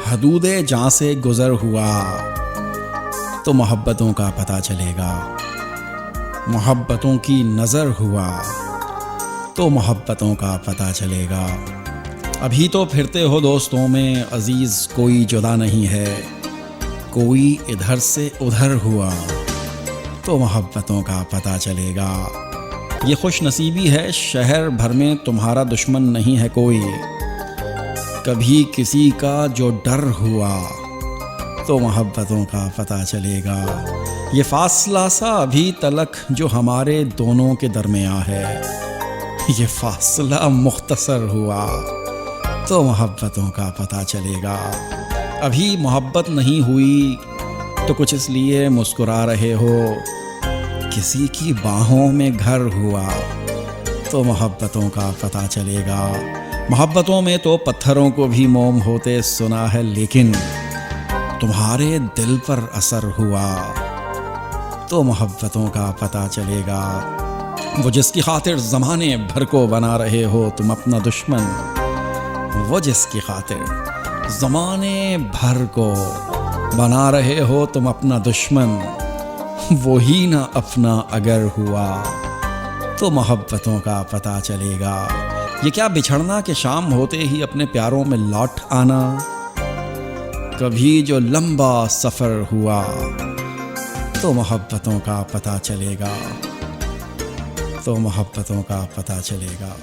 हदूदे जहाँ से गुज़र हुआ तो मोहब्बतों का पता चलेगा। मोहब्बतों की नज़र हुआ तो मोहब्बतों का पता चलेगा। अभी तो फिरते हो दोस्तों में अजीज़, कोई जुदा नहीं है। कोई इधर से उधर हुआ तो मोहब्बतों का पता चलेगा। ये खुश नसीबी है शहर भर में तुम्हारा दुश्मन नहीं है कोई। कभी किसी का जो डर हुआ तो मोहब्बतों का पता चलेगा। ये फासला सा अभी तलक जो हमारे दोनों के दरमियाँ है, ये फासला मुख्तसर हुआ तो मोहब्बतों का पता चलेगा। अभी मोहब्बत नहीं हुई तो कुछ इसलिए मुस्कुरा रहे हो। किसी की बाहों में घर हुआ तो मोहब्बतों का पता चलेगा। मोहब्बतों में तो पत्थरों को भी मोम होते सुना है, लेकिन तुम्हारे दिल पर असर हुआ तो मोहब्बतों का पता चलेगा। वो जिसकी खातिर ज़माने भर को बना रहे हो तुम अपना दुश्मन, वो जिसकी खातिर ज़माने भर को बना रहे हो तुम अपना दुश्मन, वो ही ना अपना अगर हुआ तो मोहब्बतों का पता चलेगा। ये क्या बिछड़ना कि शाम होते ही अपने प्यारों में लौट आना। कभी जो लंबा सफ़र हुआ तो मोहब्बतों का पता चलेगा, तो मोहब्बतों का पता चलेगा।